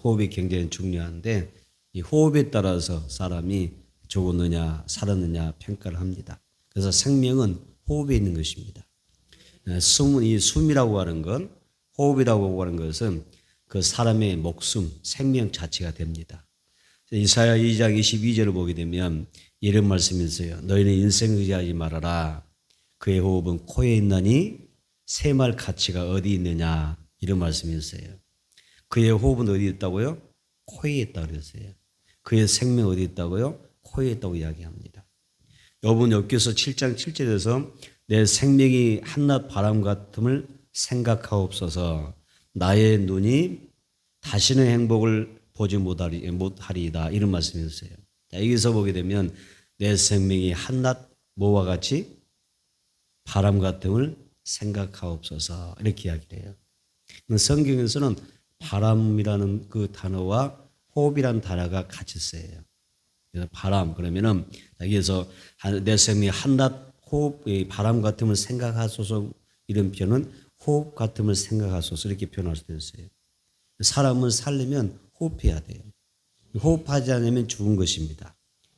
호흡이 굉장히 중요한데 이 호흡에 따라서 사람이 죽었느냐 살았느냐 평가를 합니다. 그래서 생명은 호흡에 있는 것입니다. 이 숨이라고 하는 건 호흡이라고 하는 것은 그 사람의 목숨, 생명 자체가 됩니다. 이사야 2장 22절을 보게 되면 이런 말씀이 있어요. 너희는 인생 의지하지 말아라. 그의 호흡은 코에 있나니 샘할 가치가 어디 있느냐. 이런 말씀이 있어요. 그의 호흡은 어디 있다고요? 코에 있다고 그랬어요. 그의 생명 어디 있다고요? 코에 있다고 이야기합니다. 여러분 욥기서 7장 7절에서 내 생명이 한낮 바람 같음을 생각하옵소서. 나의 눈이 다시는 행복을 보지 못하리이다. 이런 말씀이 있어요. 여기서 보게 되면 내 생명이 한낮 뭐와 같이 바람 같음을 생각하옵소서. 이렇게 이야기를 해요. 성경에서는 바람이라는 그 단어와 호흡이라는 단어가 같이 쓰여요. 그래서 바람 그러면은 여기에서 내 생명이 한낮 호흡 바람 같음을 생각하소서 이런 표현은 호흡 같음을 생각하소서 이렇게 표현할 수도 있어요. 사람은 살려면 호흡해야 돼요. 호흡하지 않으면 죽은 것입니다.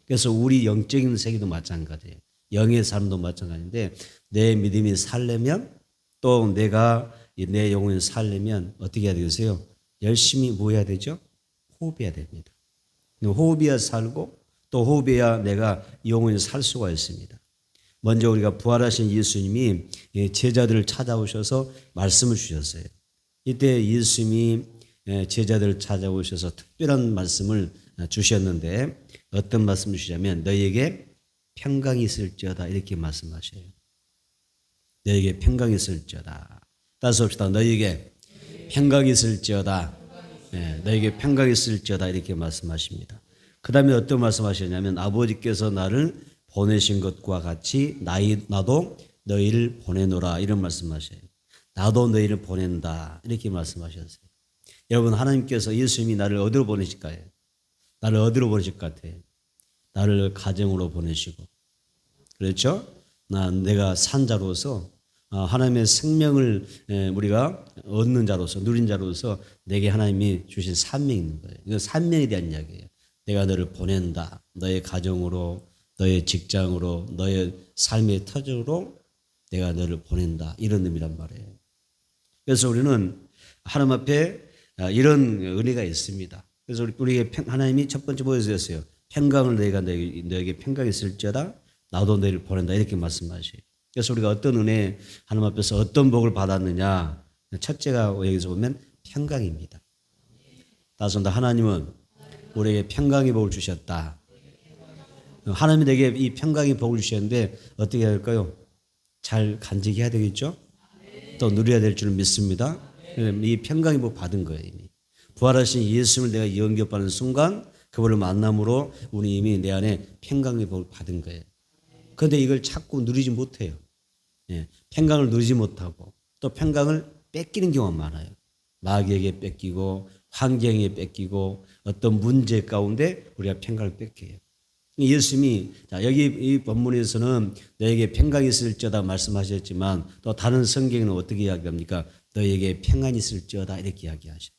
그래서 우리 영적인 세계도 마찬가지예요. 영의 삶도 마찬가지인데 내 믿음이 살려면 또 내가 내 영혼이 살려면 어떻게 해야 되겠어요? 열심히 뭐 해야 되죠? 호흡해야 됩니다. 호흡이야 살고 또 호흡해야 내가 영혼이 살 수가 있습니다. 먼저 우리가 부활하신 예수님이 제자들을 찾아오셔서 말씀을 주셨어요. 이때 예수님이 제자들을 찾아오셔서 특별한 말씀을 주셨는데 어떤 말씀을 주시냐면 너희에게 평강이 있을지어다 이렇게 말씀하셔요. 너희에게 평강이 있을지어다. 따서 봅시다. 너희에게 평강이 있을지어다. 너희에게 평강이 있을지어다 이렇게 말씀하십니다. 그 다음에 어떤 말씀하시냐면 아버지께서 나를 보내신 것과 같이 나도 너희를 보내노라 이런 말씀하셔요. 나도 너희를 보낸다 이렇게 말씀하셨어요. 여러분 하나님께서 예수님이 나를 어디로 보내실까요? 나를 어디로 보내실 것 같아요? 나를 가정으로 보내시고 그렇죠? 내가 산자로서 하나님의 생명을 우리가 얻는 자로서 누린 자로서 내게 하나님이 주신 사명이 있는 거예요. 이건 사명에 대한 이야기예요. 내가 너를 보낸다. 너의 가정으로 너의 직장으로 너의 삶의 터전으로 내가 너를 보낸다. 이런 의미란 말이에요. 그래서 우리는 하나님 앞에 이런 은혜가 있습니다. 그래서 우리에게 하나님이 첫 번째 보여주셨어요. 평강을 너에게 평강이 있을지어다 나도 너희를 보낸다 이렇게 말씀하셔요. 그래서 우리가 어떤 은혜 하나님 앞에서 어떤 복을 받았느냐 첫째가 여기서 보면 평강입니다. 따라서 하나님은 우리에게 평강의 복을 주셨다. 하나님이 내게 이 평강의 복을 주셨는데 어떻게 해야 할까요? 잘 간직해야 되겠죠? 또 누려야 될 줄 믿습니다. 이 평강의 복 받은 거예요. 이미. 부활하신 예수님을 내가 영접하는 순간 그분을 만남으로 우리 이미 내 안에 평강의 복을 받은 거예요. 그런데 이걸 자꾸 누리지 못해요. 평강을 누리지 못하고 또 평강을 뺏기는 경우가 많아요. 마귀에게 뺏기고 환경에 뺏기고 어떤 문제 가운데 우리가 평강을 뺏겨요. 예수님이 여기 이 본문에서는 너에게 평강이 있을지어다 말씀하셨지만 또 다른 성경에는 어떻게 이야기합니까? 너에게 평안이 있을지어다 이렇게 이야기하셔요.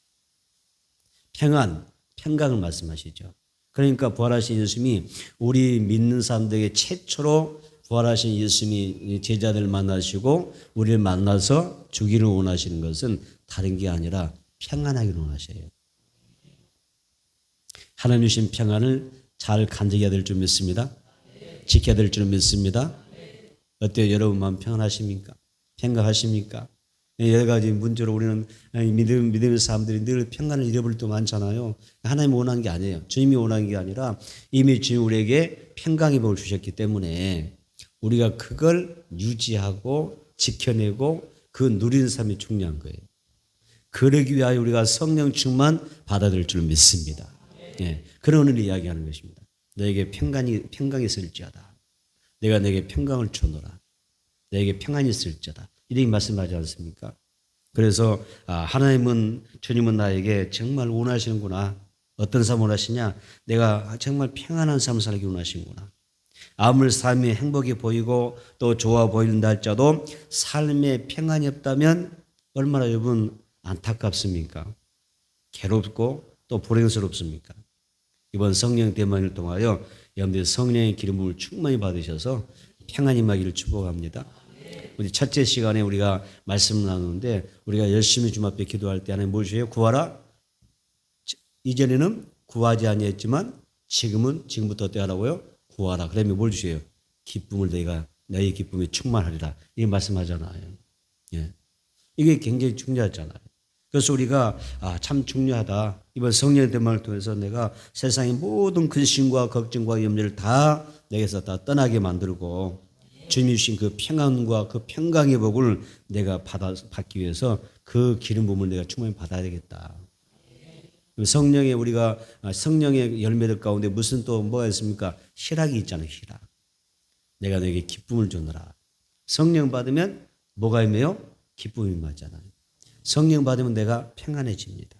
평강을 말씀하시죠. 그러니까 부활하신 예수님이 우리 믿는 사람들에게 최초로 부활하신 예수님이 제자들을 만나시고 우리를 만나서 주기를 원하시는 것은 다른 게 아니라 평안하기를 원하셔요. 하나님 주신 평안을 잘 간직해야 될 줄 믿습니다. 지켜야 될 줄 믿습니다. 어때요? 여러분 마음 평안하십니까? 평강하십니까? 여러 가지 문제로 우리는 믿음의 사람들이 늘 평안을 잃어버릴 때 많잖아요. 하나님이 원하는 게 아니에요. 주님이 원하는 게 아니라 이미 주님 우리에게 평강의 복을 주셨기 때문에 우리가 그걸 유지하고 지켜내고 그 누리는 삶이 중요한 거예요. 그러기 위하여 우리가 성령 충만 받아들일 줄 믿습니다. 그런 의미를 이야기하는 것입니다. 너에게 평강이 있을지어다. 내가 너에게 평강을 주노라. 너에게 평안이 있을지어다. 이렇게 말씀하지 않습니까? 그래서 하나님은 주님은 나에게 정말 원하시는구나. 어떤 삶을 원하시냐? 내가 정말 평안한 삶을 살기 원하시는구나. 아무리 삶이 행복해 보이고 또 좋아 보인다 할지라도 삶에 평안이 없다면 얼마나 여러분 안타깝습니까? 괴롭고 또 불행스럽습니까? 이번 성령 대만을 통하여 여러분들 성령의 기름 부음을 충만히 받으셔서 평안이 임하기를 축복합니다. 우리 첫째 시간에 우리가 말씀을 나누는데 우리가 열심히 주님 앞에 기도할 때 하나님 뭘 주세요? 구하라. 이전에는 구하지 아니했지만 지금부터 어떻게 하라고요? 구하라. 그러면 뭘 주세요? 기쁨을 내가 너의 기쁨이 충만하리라. 이 말씀하잖아요. 예. 이게 굉장히 중요하잖아요. 그래서 우리가 참 중요하다. 이번 성령의 대만을 통해서 내가 세상의 모든 근심과 걱정과 염려를 다 내게서 다 떠나게 만들고 주님이 주신 그 평안과 그 평강의 복을 내가 받기 위해서 그 기름 부음을 내가 충분히 받아야 되겠다. 성령의 우리가 성령의 열매들 가운데 무슨 또 뭐가 있습니까? 희락이 있잖아요. 희락. 내가 너에게 기쁨을 주느라. 성령 받으면 뭐가 임해요? 기쁨이 임하잖아요. 성령 받으면 내가 평안해집니다.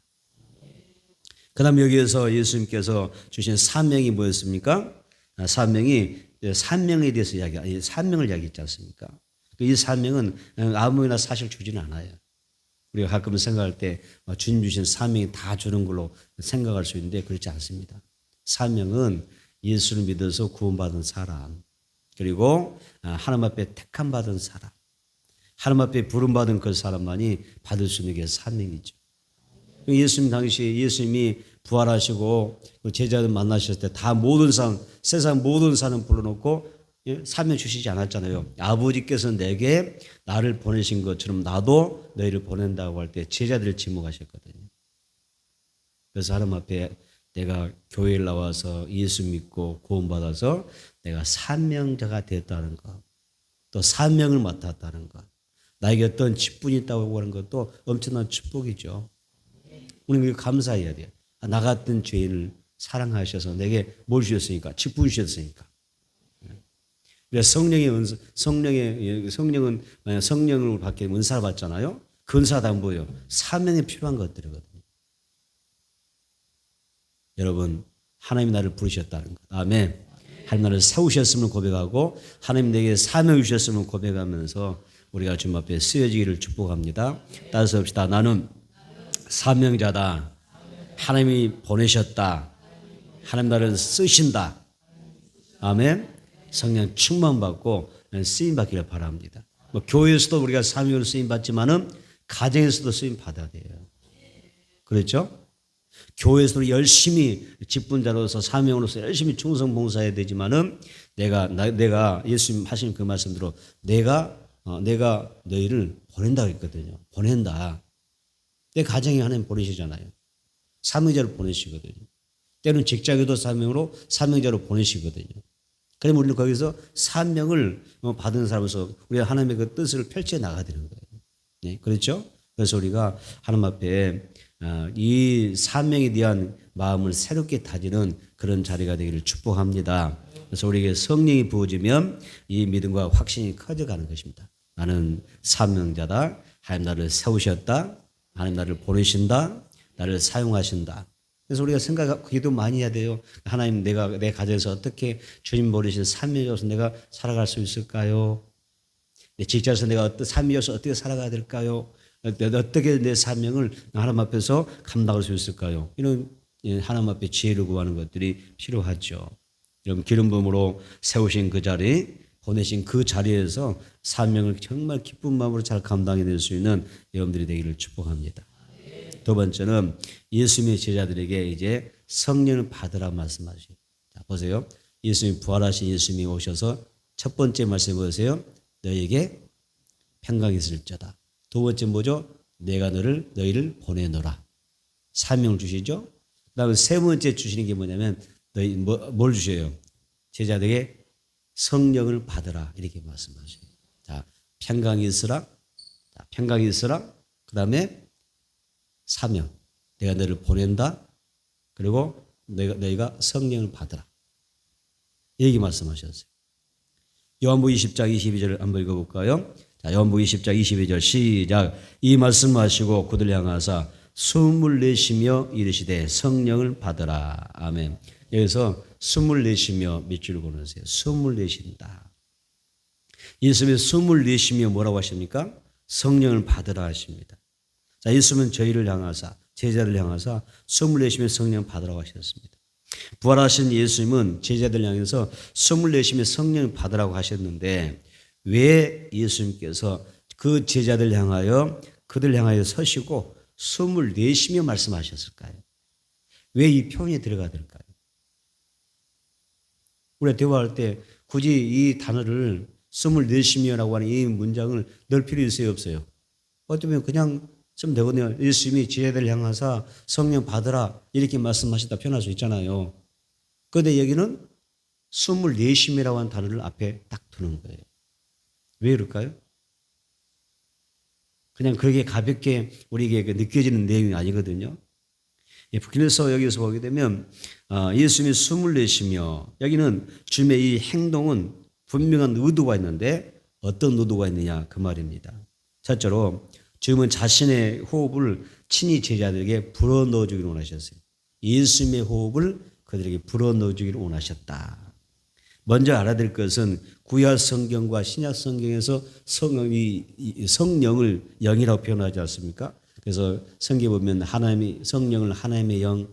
그 다음 여기에서 예수님께서 주신 사명이 뭐였습니까? 사명이 사명에 대해서 사명을 이야기했지 않습니까? 이 사명은 아무나 사실 주지는 않아요. 우리가 가끔 생각할 때 주님 주신 사명이 다 주는 걸로 생각할 수 있는데 그렇지 않습니다. 사명은 예수를 믿어서 구원받은 사람, 그리고 하나님 앞에 택함 받은 사람, 하나님 앞에 부름받은 그 사람만이 받을 수 있는 게 사명이죠. 예수님 당시에 예수님이 부활하시고 제자들 만나셨을 때 다 모든 사람, 세상 모든 사람 불러놓고 사명 주시지 않았잖아요. 아버지께서 내게 나를 보내신 것처럼 나도 너희를 보낸다고 할 때 제자들을 지목하셨거든요. 그래서 하나님 앞에 내가 교회에 나와서 예수 믿고 구원받아서 내가 사명자가 됐다는 것, 또 사명을 맡았다는 것, 나에게 어떤 직분이 있다고 하는 것도 엄청난 축복이죠. 우리는 감사해야 돼요. 나 같은 죄인을 사랑하셔서 내게 뭘 주셨으니까? 직분 주셨으니까. 성령은 성령을 받게 은사를 받잖아요. 그 은사가 뭐예요? 사명에 필요한 것들이거든요. 여러분, 하나님이 나를 부르셨다는 것. 아멘. 하나님 나를 세우셨음을 고백하고 하나님 내게 사명을 주셨음을 고백하면서 우리가 주님 앞에 쓰여지기를 축복합니다. 따라서 합시다. 나는 사명자다. 하나님이 보내셨다. 하나님 나를 쓰신다. 아멘. 성령 충만 받고 쓰임 받기를 바랍니다. 교회에서도 우리가 사명으로 쓰임 받지만은 가정에서도 쓰임 받아야 돼요. 그렇죠? 교회에서도 열심히 직분자로서 사명으로서 열심히 충성 봉사해야 되지만은 내가 예수님 하신 그 말씀대로 내가 너희를 보낸다고 했거든요. 보낸다. 내 가정에 하나님 보내시잖아요. 사명자로 보내시거든요. 때로는 직장에도 사명자로 보내시거든요. 그러면 우리는 거기서 사명을 받은 사람으로서 우리가 하나님의 그 뜻을 펼쳐 나가야 되는 거예요. 네, 그렇죠? 그래서 우리가 하나님 앞에 이 사명에 대한 마음을 새롭게 다지는 그런 자리가 되기를 축복합니다. 그래서 우리에게 성령이 부어지면 이 믿음과 확신이 커져가는 것입니다. 나는 사명자다. 하나님 나를 세우셨다. 하나님 나를 보내신다. 나를 사용하신다. 그래서 우리가 기도 많이 해야 돼요. 하나님, 내가 내 가정에서 어떻게 주님 보내신 사명이어서 내가 살아갈 수 있을까요? 내 직장에서 내가 어떤 사명이어서 어떻게 살아가야 될까요? 어떻게 내 사명을 하나님 앞에서 감당할 수 있을까요? 이런 하나님 앞에 지혜를 구하는 것들이 필요하죠. 여러분, 기름 부음으로 세우신 그 자리, 보내신 그 자리에서 사명을 정말 기쁜 마음으로 잘 감당해낼 수 있는 여러분들이 되기를 축복합니다. 두 번째는 예수님의 제자들에게 이제 성령을 받으라 말씀하시죠. 자, 보세요. 예수님이 부활하신 예수님이 오셔서 첫 번째 말씀해 보세요. 너에게 평강이 있을지어다. 두 번째 뭐죠? 내가 너희를 보내노라. 사명을 주시죠. 그 다음에 세 번째 주시는 게 뭐냐면 너희 뭘 주셔요? 제자들에게 성령을 받으라 이렇게 말씀하셔요. 자, 평강이 있으라. 자, 평강이 있으라. 그 다음에 사명. 내가 너를 보낸다. 그리고 너희가 성령을 받으라. 이렇게 말씀하셨어요. 요한복음 20장 22절을 한번 읽어볼까요? 자, 요한복음 20장 22절 시작. 이 말씀하시고 그들 향하사 숨을 내쉬며 이르시되 성령을 받으라. 아멘. 여기서 숨을 내쉬며 몇 줄 보내세요. 숨을 내쉰다. 예수님이 숨을 내쉬며 뭐라고 하십니까? 성령을 받으라 하십니다. 자, 예수님은 저희를 향하사 제자들 향하사 숨을 내쉬며 성령 받으라고 하셨습니다. 부활하신 예수님은 제자들 향해서 숨을 내쉬며 성령 받으라고 하셨는데 왜 예수님께서 그 제자들 향하여 그들 향하여 서시고 숨을 내쉬며 말씀하셨을까요? 왜 이 표현이 들어가야 될까요? 우리가 대화할 때 굳이 이 단어를 숨을 내쉬며라고 하는 이 문장을 넣을 필요 있어요, 없어요? 어쩌면 그냥 쓰면 되거든요. 예수님이 제자들 향하사 성령 받으라 이렇게 말씀하셨다 표현할 수 있잖아요. 그런데 여기는 숨을 내쉬며라고 하는 단어를 앞에 딱 두는 거예요. 왜 그럴까요? 그냥 그렇게 가볍게 우리에게 느껴지는 내용이 아니거든요. 그래서 여기서 보게 되면 예수님이 숨을 내쉬며 여기는 주님의 이 행동은 분명한 의도가 있는데 어떤 의도가 있느냐 그 말입니다. 첫째로 주님은 자신의 호흡을 친히 제자들에게 불어넣어 주기를 원하셨어요. 예수님의 호흡을 그들에게 불어넣어 주기를 원하셨다. 먼저 알아야 될 것은 구약 성경과 신약 성경에서 성령을 영이라고 표현하지 않습니까? 그래서 성경에 보면 하나님이 성령을 하나님의 영,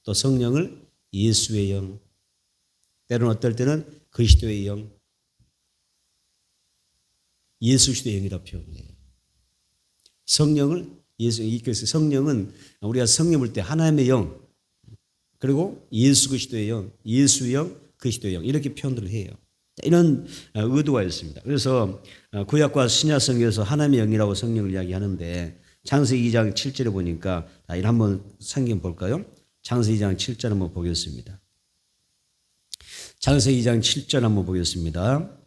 또 성령을 예수의 영, 때로는 어떨 때는 그리스도의 영, 예수 그리스도의 영이라고 표현해요. 성령을 그래서 성령은 우리가 성령 볼 때 하나님의 영, 그리고 예수 그리스도의 영, 예수의 영, 그리스도의 영 이렇게 표현들을 해요. 이런 의도가 있습니다. 그래서 구약과 신약 성경에서 하나님의 영이라고 성령을 이야기하는데 창세기 2장 7절에 보니까 이를 한번 성경 볼까요? 창세기 2장 7절 한번 보겠습니다. 창세기 2장 7절 한번 보겠습니다.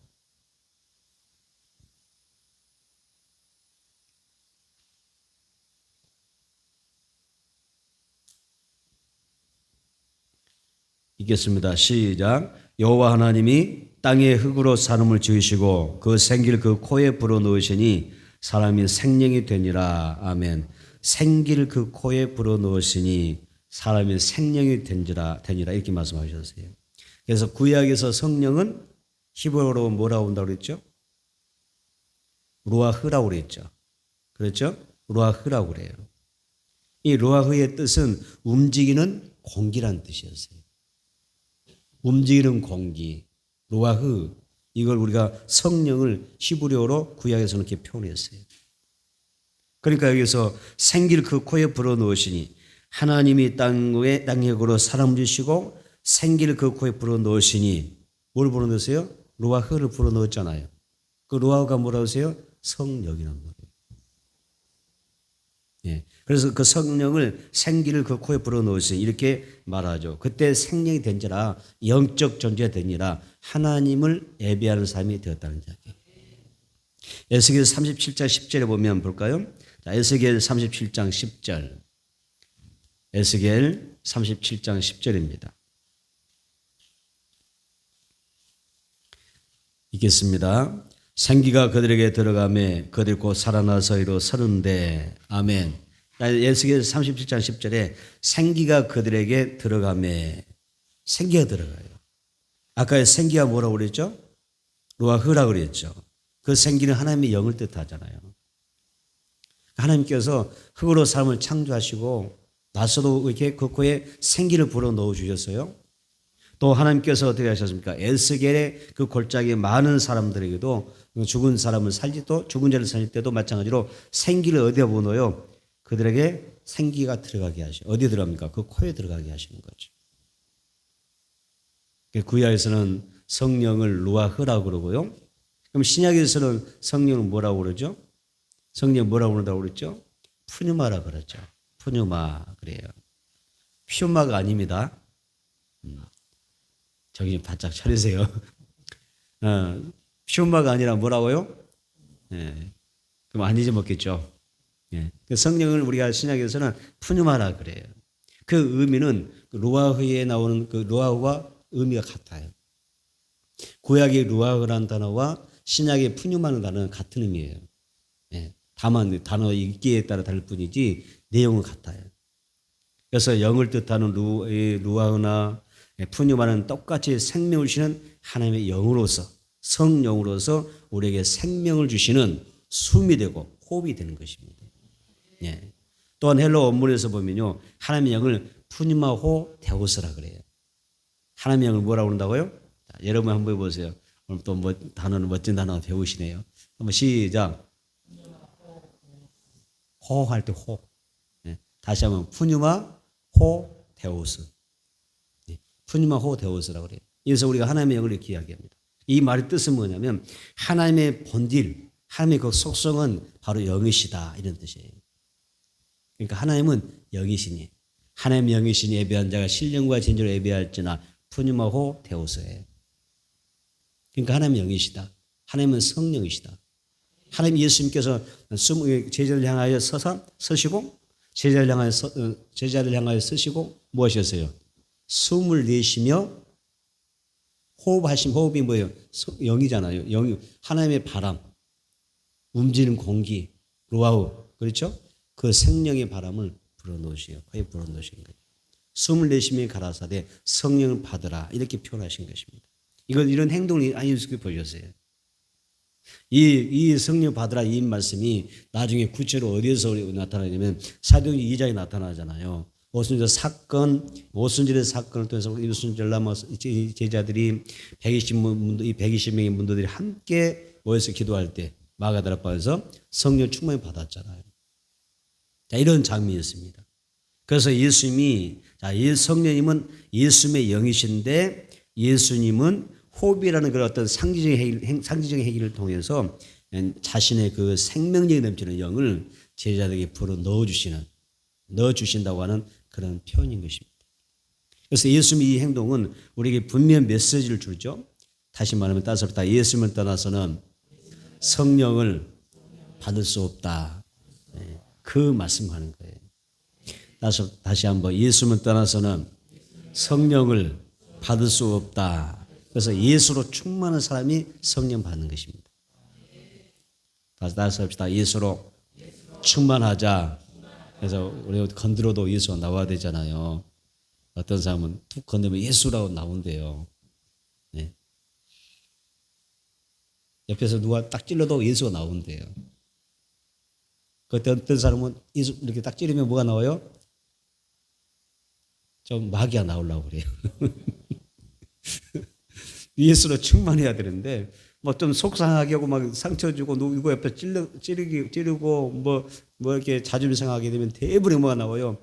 읽겠습니다. 시작. 여호와 하나님이 땅에 흙으로 사람을 지으시고 그 생기를 그 코에 불어넣으시니 사람이 생명이 되니라. 아멘. 생기를 그 코에 불어넣으시니 사람이 생명이 되니라 이렇게 말씀하셨어요. 그래서 구약에서 성령은 히브리어로 뭐라고 한다고 그랬죠? 루아흐라고 그랬죠. 그렇죠? 루아흐라고 그래요. 이 루아흐의 뜻은 움직이는 공기란 뜻이었어요. 움직이는 공기, 루아흐, 이걸 우리가 성령을 히브리어로 구약에서는 이렇게 표현했어요. 그러니까 여기서 생기를 그 코에 불어넣으시니 하나님이 땅에 흙으로 사람 주시고 생기를 그 코에 불어넣으시니 뭘 불어넣으세요? 루아흐를 불어넣었잖아요. 그 루아흐가 뭐라고 하세요? 성령이라는 거예요. 예. 그래서 그 성령을 생기를 그 코에 불어넣으시니 이렇게 말하죠. 그때 생명이 된지라 영적 존재가 되니라 하나님을 예배하는 삶이 되었다는 이야기. 에스겔 37장 10절에 보면 볼까요? 자, 에스겔 37장 10절. 에스겔 37장 10절입니다. 읽겠습니다. 생기가 그들에게 들어가매 그들이 곧 살아나서 이로 서는데 아멘. 에스겔 37장 10절에 생기가 그들에게 들어가매 생기가 들어가요. 아까 생기가 뭐라고 그랬죠? 루아흐라고 그랬죠. 그 생기는 하나님의 영을 뜻하잖아요. 하나님께서 흙으로 사람을 창조하시고 나서도 이렇게 그 코에 생기를 불어넣어 주셨어요. 또 하나님께서 어떻게 하셨습니까? 에스겔의 그 골짜기에 많은 사람들에게도 죽은 사람을 죽은 자를 살릴 때도 마찬가지로 생기를 어디에 부어넣어요? 그들에게 생기가 들어가게 하시고 어디에 들어갑니까? 그 코에 들어가게 하시는 거죠. 구약에서는 성령을 루아흐라고 그러고요. 그럼 신약에서는 성령을 뭐라고 그러죠? 성령 뭐라고 그런다고 그랬죠? 푸뉴마라 그러죠. 푸뉴마 그래요. 퓨마가 아닙니다. 정신 바짝 차리세요. 퓨마가 아니라 뭐라고요? 예. 그럼 안 잊어먹겠죠. 예. 성령을 우리가 신약에서는 푸뉴마라 그래요. 그 의미는 루아흐에 나오는 그 루아흐와 의미가 같아요. 구약의 루아흐라는 단어와 신약의 푸뉴마라는 단어는 같은 의미예요. 예. 다만 단어 읽기에 따라 다를 뿐이지 내용은 같아요. 그래서 영을 뜻하는 루아흐나 푸뉴마는 똑같이 생명을 주시는 하나님의 영으로서 성령으로서 우리에게 생명을 주시는 숨이 되고 호흡이 되는 것입니다. 예. 또한 헬러 원문에서 보면요, 하나님의 영을 푸니마호 데오스라 그래요. 하나님의 영을 뭐라고 그런다고요? 자, 여러분 한번 해보세요. 오늘 또 단어는 멋진 단어 배우시네요. 한번 시작. 호 할 때 호. 네. 다시 한번 푸니마 호 데오스. 네. 푸니마 호 데오스라고 그래요. 그래서 우리가 하나님의 영을 이렇게 이야기합니다. 이 말의 뜻은 뭐냐면 하나님의 본질, 하나님의 그 속성은 바로 영이시다 이런 뜻이에요. 그러니까 하나님은 영이시니 하나님 영이시니 예배한 자가 신령과 진리로 예배할지나 푸니마호 데오스예요. 그러니까 하나님 영이시다. 하나님은 성령이시다. 하나님 예수님께서 제자를 향하여 서시고 제자를 향하여 서시고 무엇이었어요? 숨을 내쉬며 호흡이 뭐예요? 영이잖아요. 영이 하나님의 바람, 움직이는 공기, 루아우 그렇죠? 그 생명의 바람을 불어넣으시요. 코에 불어넣으신 거예요. 숨을 내쉬며 가라사대 성령을 받으라 이렇게 표현하신 것입니다. 이런 행동을 예수님께 보셨어요. 이 성령 받으라 이 말씀이 나중에 구체로 어디에서 나타나냐면 사도행전 2장에 나타나잖아요. 오순절 오순절의 사건을 통해서 오순절 남아 제자들이 120명의 문도들이 함께 모여서 기도할 때 마가다락방에서 성령 충만히 받았잖아요. 자, 이런 장면이었습니다. 그래서 예수님이 성령님은 예수님의 영이신데 예수님은 호흡이라는 그런 어떤 상징적인 행위를 통해서 자신의 그 생명력이 넘치는 영을 제자들에게 불어 넣어주신다고 하는 그런 표현인 것입니다. 그래서 예수님의 이 행동은 우리에게 분명한 메시지를 주죠. 다시 말하면 따스럽다. 예수님을 떠나서는 성령을 받을 수 없다. 그 말씀하는 거예요. 다시 한번 예수님을 떠나서는 성령을 받을 수 없다. 그래서 예수로 충만한 사람이 성령 받는 것입니다. 다시 합시다. 예수로 충만하자. 그래서 우리 건드려도 예수가 나와야 되잖아요. 어떤 사람은 툭 건드리면 예수라고 나온대요. 네. 옆에서 누가 딱 찔러도 예수가 나온대요. 그때 어떤 사람은 예수 이렇게 딱 찌르면 뭐가 나와요? 좀 마귀가 나오려고 그래요. 예수로 충만해야 되는데 뭐 좀 속상하게 하고 막 상처 주고 누구 옆에 찌르고 뭐 이렇게 자존심 상하게 되면 대부분 뭐가 나와요?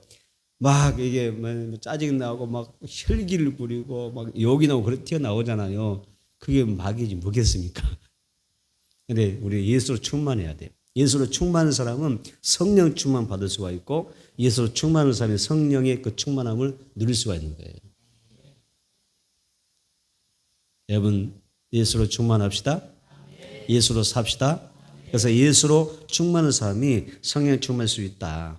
막 이게 짜증 나고 막 혈기를 부리고 막 욕이 나오고 그렇게 튀어나오잖아요. 그게 마귀지 뭐겠습니까? 근데 우리 예수로 충만해야 돼요. 예수로 충만한 사람은 성령 충만 받을 수가 있고 예수로 충만한 사람이 성령의 그 충만함을 누릴 수가 있는 거예요. 여러분 예수로 충만합시다. 예수로 삽시다. 그래서 예수로 충만한 사람이 성령 충만할 수 있다.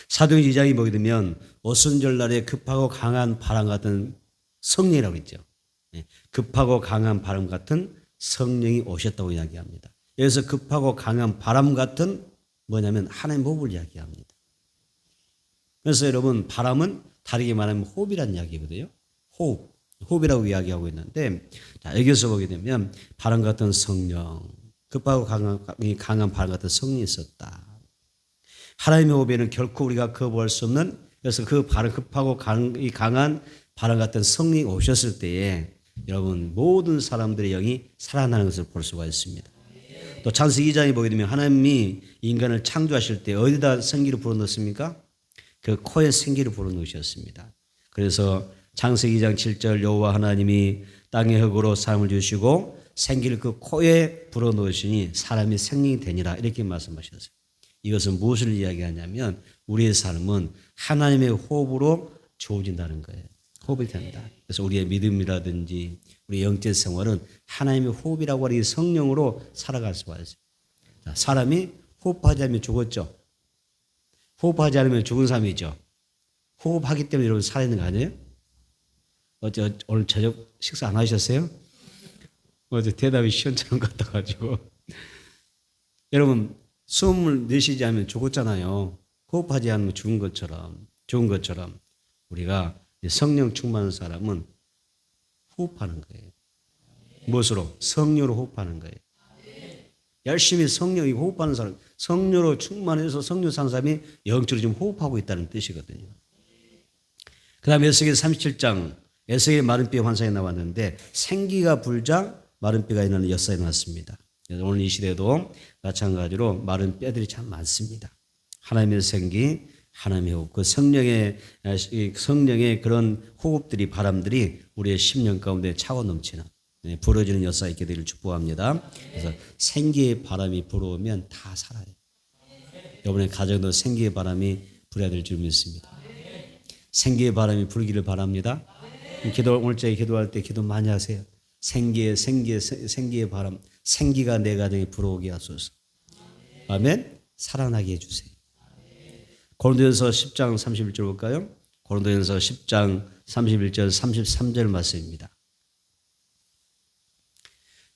사도행전 2장에 보게 되면 오순절 날에 급하고 강한 바람 같은 성령이라고 있죠. 급하고 강한 바람 같은 성령이 오셨다고 이야기합니다. 여기서 급하고 강한 바람 같은 뭐냐면 하나님의 호흡을 이야기합니다. 그래서 여러분 바람은 다르게 말하면 호흡이라는 이야기거든요. 호흡이라고 이야기하고 있는데 자, 여기서 보게 되면 바람 같은 성령, 급하고 강한 바람 같은 성령이 있었다. 하나님의 호흡에는 결코 우리가 거부할 수 없는 그래서 그 바람 급하고 강한 바람 같은 성령이 오셨을 때에 여러분 모든 사람들의 영이 살아나는 것을 볼 수가 있습니다. 또 창세기 2장에 보게 되면 하나님이 인간을 창조하실 때 어디다 생기를 불어넣습니까? 그 코에 생기를 불어넣으셨습니다. 그래서 창세기 2장 7절 여호와 하나님이 땅의 흙으로 사람을 주시고 생기를 그 코에 불어넣으시니 사람이 생명이 되니라 이렇게 말씀하셨어요. 이것은 무엇을 이야기하냐면 우리의 삶은 하나님의 호흡으로 주어진다는 거예요. 호흡이 된다. 그래서 우리의 믿음이라든지 우리 영적 생활은 하나님의 호흡이라고 하는 성령으로 살아갈 수가 있어요. 자, 사람이 호흡하지 않으면 죽었죠. 호흡하지 않으면 죽은 사람이죠. 호흡하기 때문에 여러분 살아있는 거 아니에요? 어제 오늘 저녁 식사 안 하셨어요? 어제 대답이 시원찮은 것 같아가지고 여러분 숨을 내쉬지 않으면 죽었잖아요. 호흡하지 않으면 죽은 것처럼 우리가 성령 충만한 사람은 호흡하는 거예요. 무엇으로? 성령으로 호흡하는 거예요. 열심히 성령이 호흡하는 사람, 성령으로 충만해서 성령 사는 사람이 영적으로 지금 호흡하고 있다는 뜻이거든요. 그 다음에 에스겔 37장, 에스겔의 마른 뼈 환상이 나왔는데 생기가 불자 마른 뼈가 있는 역사에 나왔습니다. 그래서 오늘 이 시대에도 마찬가지로 마른 뼈들이 참 많습니다. 하나님의 생기, 하나님의 호흡, 그 성령의 그런 호흡들이, 바람들이 우리의 심령 가운데 차고 넘치는, 불어지는 역사 있게 되기를 축복합니다. 그래서 생기의 바람이 불어오면 다 살아요. 여러분의 가정도 생기의 바람이 불어야 될 줄 믿습니다. 생기의 바람이 불기를 바랍니다. 오늘자에 기도할 때 기도 많이 하세요. 생기의 바람, 생기가 내 가정에 불어오게 하소서. 아멘. 살아나게 해주세요. 고린도전서 10장 31절 볼까요? 고린도전서 10장 31절 33절 말씀입니다.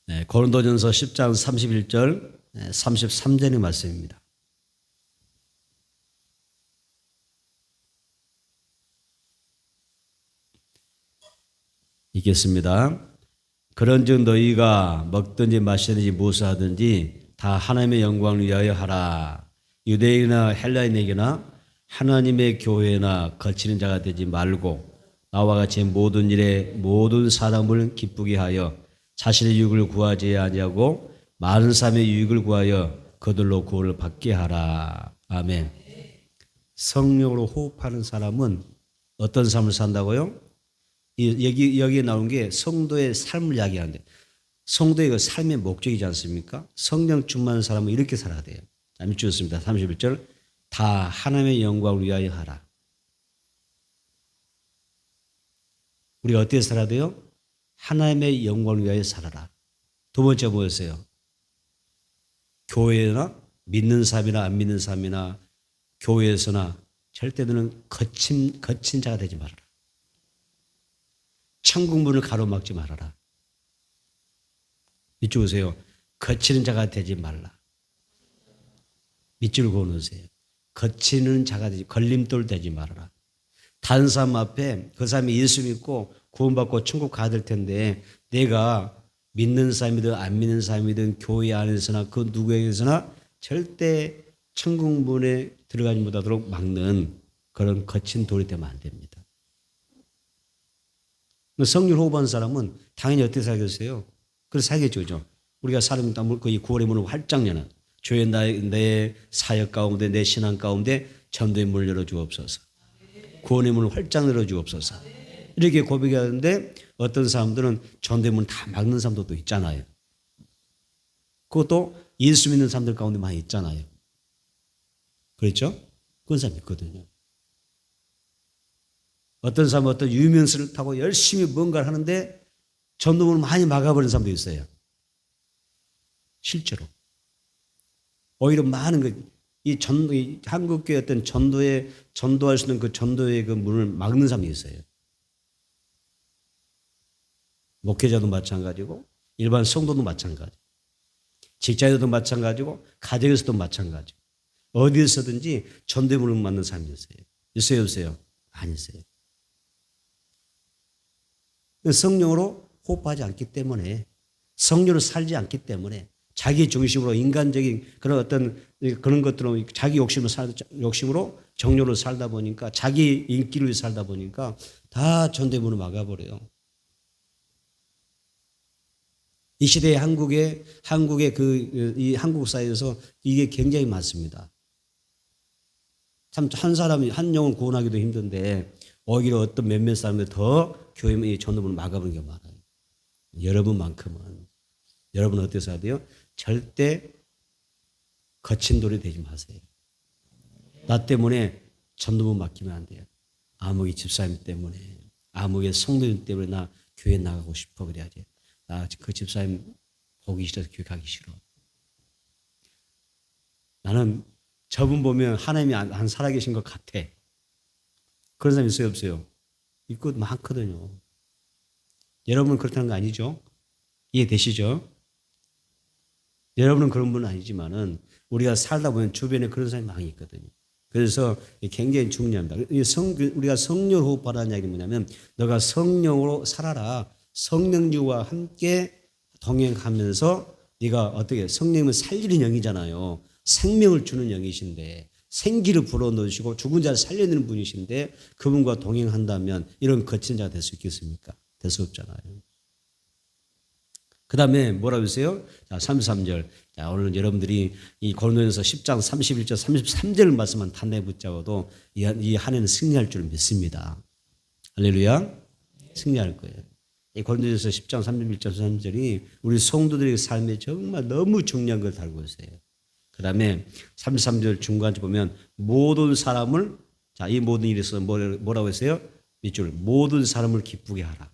네, 고린도전서 10장 31절 33절의 말씀입니다. 읽겠습니다. 그런즉 너희가 먹든지 마시든지 무엇을 하든지 다 하나님의 영광을 위하여 하라. 유대인이나 헬라인에게나 하나님의 교회나 거치는 자가 되지 말고 나와 같이 모든 일에 모든 사람을 기쁘게 하여 자신의 유익을 구하지 아니하고 많은 사람의 유익을 구하여 그들로 구원을 받게 하라. 아멘. 성령으로 호흡하는 사람은 어떤 삶을 산다고요? 여기에 나온 게 성도의 삶을 이야기하는데, 성도의 그 삶의 목적이지 않습니까? 성령 충만한 사람은 이렇게 살아야 돼요. 믿주셨습니다. 31절 다 하나님의 영광을 위하여 하라. 우리가 어떻게 살아야 돼요? 하나님의 영광을 위하여 살아라. 두 번째 뭐였어요? 교회나 믿는 사람이나 안 믿는 사람이나 교회에서나 절대 너는 거친 자가 되지 말아라. 천국 문을 가로막지 말아라. 이쪽 오세요. 거치는 자가 되지 말라. 밑줄 그어놓으세요. 거치는 자가 되지, 걸림돌 되지 말아라. 다른 사람 앞에 그 사람이 예수 믿고 구원받고 천국 가야 될 텐데 내가 믿는 사람이든 안 믿는 사람이든 교회 안에서나 그 누구에게서나 절대 천국 문에 들어가지 못하도록 막는 그런 거친 돌이 되면 안 됩니다. 성령 호흡하는 사람은 당연히 어떻게 살겠어요? 그래서 살겠죠. 그죠? 우리가 사람이 거의 구원의 문을 활짝 여는 주의 내 사역 가운데 내 신앙 가운데 전도의 문을 열어주옵소서. 구원의 문을 활짝 열어주옵소서. 이렇게 고백하는데 어떤 사람들은 전도의 문을 다 막는 사람도 있잖아요. 그것도 예수 믿는 사람들 가운데 많이 있잖아요. 그렇죠? 그런 사람이 있거든요. 어떤 사람은 어떤 유명세를 타고 열심히 뭔가를 하는데 전도문을 많이 막아버리는 사람도 있어요. 실제로. 오히려 많은 이 한국교회 어떤 전도할 수 있는 그 전도의 그 문을 막는 사람이 있어요. 목회자도 마찬가지고, 일반 성도도 마찬가지. 직장에서도 마찬가지고, 가정에서도 마찬가지. 어디에서든지 전도의 문을 막는 사람이 있어요. 있어요, 없어요? 안 있어요. 성령으로 호흡하지 않기 때문에, 성령으로 살지 않기 때문에, 자기 중심으로 인간적인 그런 어떤 그런 것들로 자기 욕심으로 정욕으로 살다 보니까, 자기 인기를 위해 살다 보니까 다 전도의 문을 막아버려요. 이 시대의 한국의 이 한국 사회에서 이게 굉장히 많습니다. 참 한 사람이 한 영혼 구원하기도 힘든데 오히려 어떤 몇몇 사람들 더 교회의 전도문을 막아버리는 게 많아요. 여러분만큼은 여러분 어떻게 살아야 돼요? 절대 거친 돌이 되지 마세요. 나 때문에 전도문 맡기면 안 돼요. 아무개 집사님 때문에, 아무개 성도님 때문에 나 교회 나가고 싶어 그래야지. 나 그 집사님 보기 싫어서 교회 가기 싫어. 나는 저분 보면 하나님이 안 살아계신 것 같아. 그런 사람 있어요, 없어요? 있고 많거든요. 여러분은 그렇다는 거 아니죠? 이해되시죠? 여러분은 그런 분은 아니지만은 우리가 살다 보면 주변에 그런 사람이 많이 있거든요. 그래서 굉장히 중요합니다. 우리가 성령 호흡하라는 이야기는 뭐냐면 너가 성령으로 살아라. 성령님과 함께 동행하면서 네가 어떻게 성령은 살리는 영이잖아요. 생명을 주는 영이신데 생기를 불어넣으시고 죽은 자를 살려내는 분이신데 그분과 동행한다면 이런 거친 자가 될 수 있겠습니까? 될 수 없잖아요. 그 다음에 뭐라고 했어요? 자, 33절. 자, 오늘 여러분들이 이 고린도전서 10장 31절, 33절 말씀만 단단히 붙잡아도 이 한 해는 승리할 줄 믿습니다. 할렐루야. 승리할 거예요. 이 고린도전서 10장 31절, 33절이 우리 성도들의 삶에 정말 너무 중요한 걸 달고 있어요. 그 다음에 33절 중간에 보면 모든 사람을, 자, 이 모든 일에서 뭐라고 했어요? 밑줄, 모든 사람을 기쁘게 하라.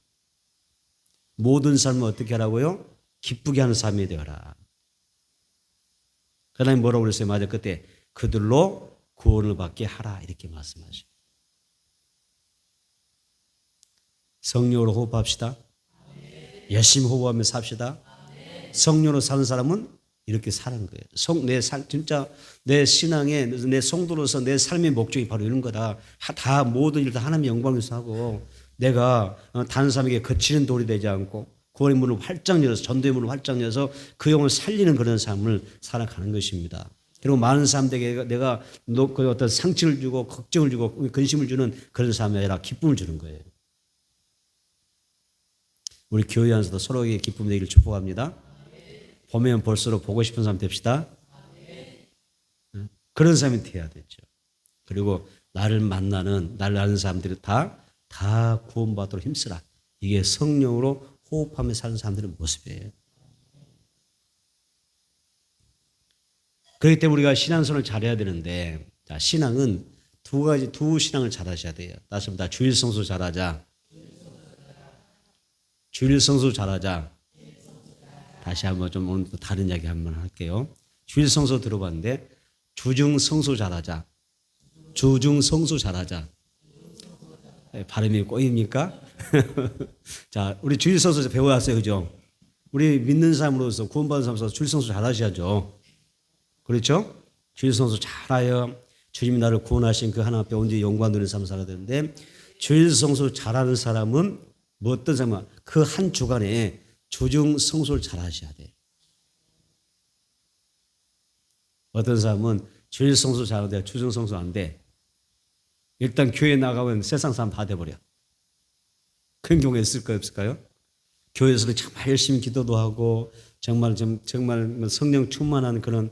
모든 삶을 어떻게 하라고요? 기쁘게 하는 삶이 되어라. 그 다음에 뭐라고 그랬어요? 맞아, 그때 그들로 구원을 받게 하라 이렇게 말씀하셔요. 성령으로 호흡합시다. 열심히 호흡하며 삽시다. 성령으로 사는 사람은 이렇게 사는 거예요. 진짜 내 신앙에 내 성도로서 내 삶의 목적이 바로 이런 거다. 다 모든 일 다 하나님의 영광을 위해서 하고 내가 다른 사람에게 거치는 돌이 되지 않고 구원의 문을 활짝 열어서 전도의 문을 활짝 열어서 그 영을 살리는 그런 삶을 살아가는 것입니다. 그리고 많은 사람들에게 내가 그 어떤 상처를 주고 걱정을 주고 근심을 주는 그런 삶이 아니라 기쁨을 주는 거예요. 우리 교회 안에서도 서로에게 기쁨 되기를 축복합니다. 보면 볼수록 보고 싶은 사람 됩시다. 그런 사람이 돼야 되죠. 그리고 나를 아는 사람들이 다 구원받도록 힘쓰라. 이게 성령으로 호흡하며 사는 사람들의 모습이에요. 그렇기 때문에 우리가 신앙생활을 잘해야 되는데, 자, 신앙은 두 신앙을 잘하셔야 돼요. 다시 한번 주일 성수 잘하자. 주일 성수 잘하자. 다시 한번 좀 오늘 또 다른 이야기 한번 할게요. 주일 성수 들어봤는데 주중 성수 잘하자. 주중 성수 잘하자. 발음이 꼬입니까? 자, 우리 주일 성수 배워왔어요, 그죠? 우리 믿는 사람으로서 구원받은 사람으로서 주일 성수 잘하셔야죠. 그렇죠? 주일 성수 잘하여 주님이 나를 구원하신 그 하나님 앞에 온전히 영광 누리는 삶을 살아야 되는데 주일 성수 잘하는 사람은 뭐 어떤 사람은 그 한 주간에 주중 성수를 잘 하셔야 돼. 어떤 사람은 주일 성수 잘하는데 주중 성수 안 돼. 일단 교회 나가면 세상 사람 다 돼버려. 그런 경우가 있을까요, 없을까요? 교회에서도 정말 열심히 기도도 하고 정말 성령 충만한 그런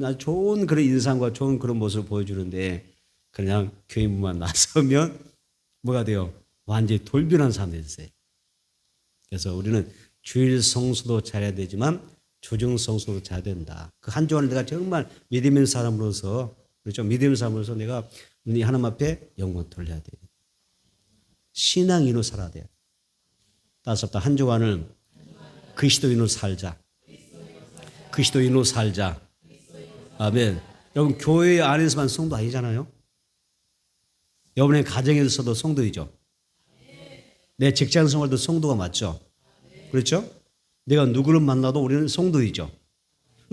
아주 좋은 그런 인상과 좋은 그런 모습을 보여주는데 그냥 교회 문만 나서면 뭐가 돼요? 완전히 돌변한 사람들이 있어요. 그래서 우리는 주일 성수도 잘해야 되지만 주중 성수도 잘해야 된다. 그 한 주간을 내가 정말 믿음의 사람으로서 그렇죠? 믿음의 사람으로서 내가 하나님 앞에 영광 돌려야 돼요. 신앙인으로 살아야 돼요. 따라서 한 주간을 그리스도인으로 살자. 그리스도인으로 살자. 아멘. 여러분 교회 안에서만 성도 아니잖아요. 여러분의 가정에서도 성도이죠. 내 직장 생활도 성도가 맞죠. 그렇죠? 내가 누구를 만나도 우리는 성도이죠.